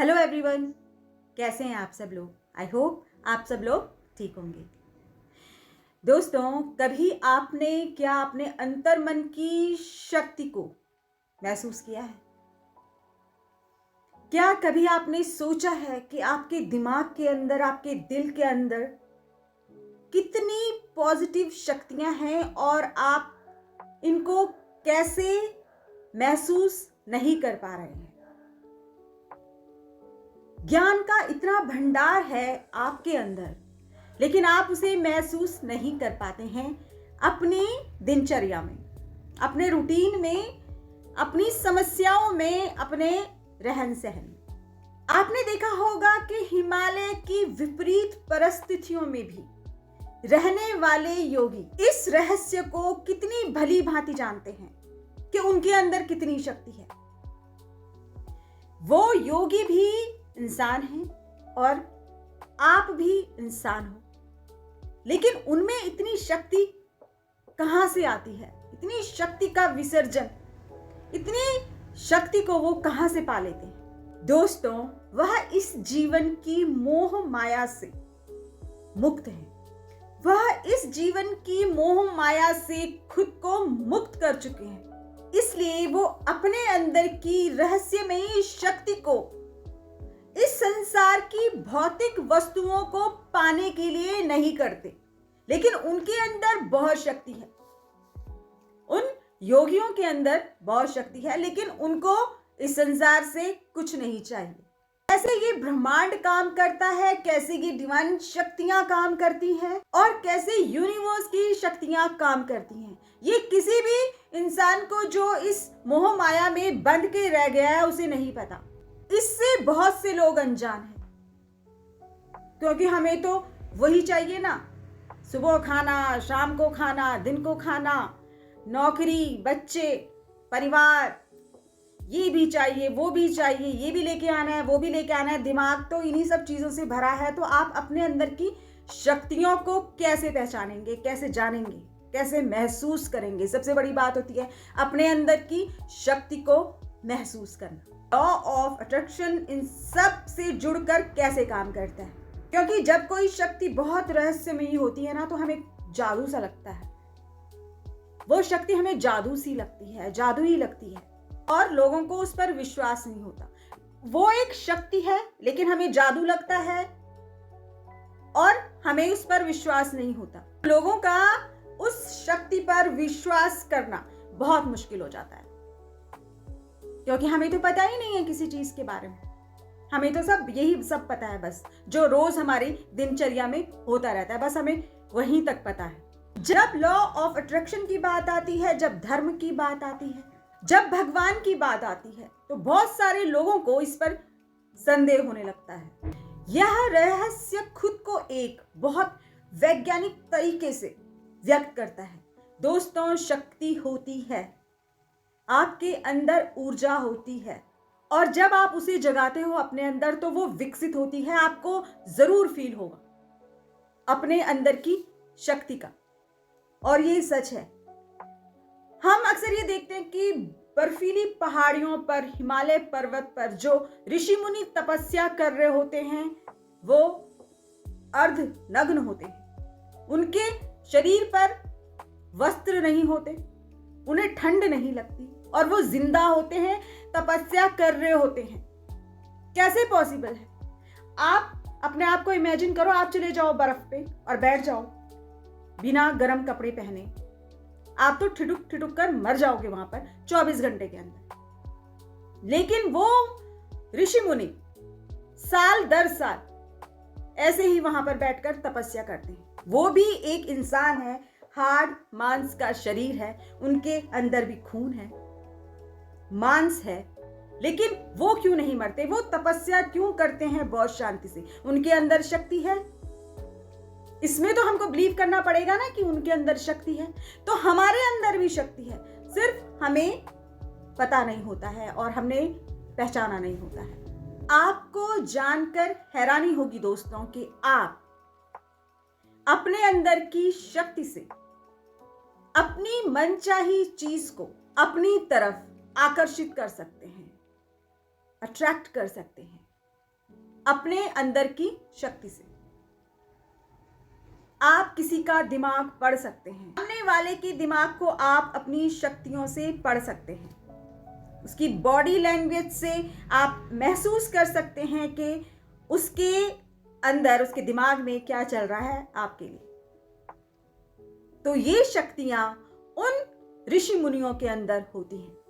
Hello everyone, कैसे हैं आप सब लोग। आई होप आप सब लोग ठीक होंगे। दोस्तों, कभी आपने क्या अपने अंतर्मन की शक्ति को महसूस किया है? क्या कभी आपने सोचा है कि आपके दिमाग के अंदर, आपके दिल के अंदर कितनी पॉजिटिव शक्तियां हैं और आप इनको कैसे महसूस नहीं कर पा रहे हैं? ज्ञान का इतना भंडार है आपके अंदर, लेकिन आप उसे महसूस नहीं कर पाते हैं अपनी दिनचर्या में, अपने रूटीन में, अपनी समस्याओं में, अपने रहन सहन में। आपने देखा होगा कि हिमालय की विपरीत परिस्थितियों में भी रहने वाले योगी इस रहस्य को कितनी भली भांति जानते हैं कि उनके अंदर कितनी शक्ति है। वो योगी भी इंसान हैं और आप भी इंसान हो, लेकिन उनमें इतनी शक्ति कहां से आती है? इतनी शक्ति का विसर्जन, इतनी शक्ति को वो कहां से पा लेते हैं? दोस्तों, वह इस जीवन की मोह माया से मुक्त है। वह इस जीवन की मोह माया से खुद को मुक्त कर चुके हैं, इसलिए वो अपने अंदर की रहस्यमयी शक्ति को इस संसार की भौतिक वस्तुओं को पाने के लिए नहीं करते, लेकिन उनके अंदर बहुत शक्ति है। उन योगियों के अंदर बहुत शक्ति है, लेकिन उनको इस संसार से कुछ नहीं चाहिए। कैसे ये ब्रह्मांड काम करता है, कैसे ये डिवाइन शक्तियां काम करती हैं और कैसे यूनिवर्स की शक्तियां काम करती हैं, ये किसी भी इंसान को जो इस मोह माया में बंध के रह गया है उसे नहीं पता। इससे बहुत से लोग अनजान हैं, क्योंकि हमें तो वही चाहिए ना, सुबह खाना, शाम को खाना, दिन को खाना, नौकरी, बच्चे, परिवार, ये भी चाहिए, वो भी चाहिए, ये भी लेके आना है, वो भी लेके आना है। दिमाग तो इन्हीं सब चीजों से भरा है। तो आप अपने अंदर की शक्तियों को कैसे पहचानेंगे, कैसे जानेंगे, कैसे महसूस करेंगे? सबसे बड़ी बात होती है अपने अंदर की शक्ति को महसूस करना। लॉ ऑफ अट्रैक्शन इन सब से जुड़कर कैसे काम करता है, क्योंकि जब कोई शक्ति बहुत रहस्यमयी होती है ना, तो हमें जादू सा लगता है। वो शक्ति हमें जादू सी लगती है, जादू ही लगती है, और लोगों को उस पर विश्वास नहीं होता। वो एक शक्ति है, लेकिन हमें जादू लगता है और हमें उस पर विश्वास नहीं होता। लोगों का उस शक्ति पर विश्वास करना बहुत मुश्किल हो जाता है, क्योंकि हमें तो पता ही नहीं है किसी चीज के बारे में। हमें तो सब यही सब पता है, बस जो रोज हमारी दिनचर्या में होता रहता है, बस हमें वहीं तक पता है। जब लॉ ऑफ अट्रैक्शन की बात आती है, जब धर्म की बात आती है, जब भगवान की बात आती है, तो बहुत सारे लोगों को इस पर संदेह होने लगता है। यह रहस्य खुद को एक बहुत वैज्ञानिक तरीके से व्यक्त करता है। दोस्तों, शक्ति होती है, आपके अंदर ऊर्जा होती है, और जब आप उसे जगाते हो अपने अंदर, तो वो विकसित होती है। आपको जरूर फील होगा अपने अंदर की शक्ति का, और ये सच है। हम अक्सर ये देखते हैं कि बर्फीली पहाड़ियों पर, हिमालय पर्वत पर जो ऋषि मुनि तपस्या कर रहे होते हैं, वो अर्ध नग्न होते हैं। उनके शरीर पर वस्त्र नहीं होते, उन्हें ठंड नहीं लगती, और वो जिंदा होते हैं, तपस्या कर रहे होते हैं। कैसे पॉसिबल है? आप अपने आप को इमेजिन करो, आप चले जाओ बर्फ पे और बैठ जाओ बिना गर्म कपड़े पहने, आप तो ठिठुक ठिठुक कर मर जाओगे वहां पर 24 घंटे के अंदर। लेकिन वो ऋषि मुनि साल दर साल ऐसे ही वहां पर बैठकर तपस्या करते हैं। वो भी एक इंसान है, हाड़ मांस का शरीर है, उनके अंदर भी खून है, मांस है, लेकिन वो क्यों नहीं मरते? वो तपस्या क्यों करते हैं बहुत शांति से? उनके अंदर शक्ति है। इसमें तो हमको बिलीव करना पड़ेगा ना कि उनके अंदर शक्ति है, तो हमारे अंदर भी शक्ति है, सिर्फ हमें पता नहीं होता है और हमने पहचाना नहीं होता है। आपको जानकर हैरानी होगी दोस्तों कि आप अपने अंदर की शक्ति से अपनी मनचाही चीज को अपनी तरफ आकर्षित कर सकते हैं, अट्रैक्ट कर सकते हैं। अपने अंदर की शक्ति से। आप किसी का दिमाग पढ़ सकते हैं, सामने वाले के दिमाग को आप अपनी शक्तियों से पढ़ सकते हैं। उसकी बॉडी लैंग्वेज से आप महसूस कर सकते हैं कि उसके अंदर, उसके दिमाग में क्या चल रहा है आपके लिए। तो ये शक्तियां उन ऋषि मुनियों के अंदर होती हैं।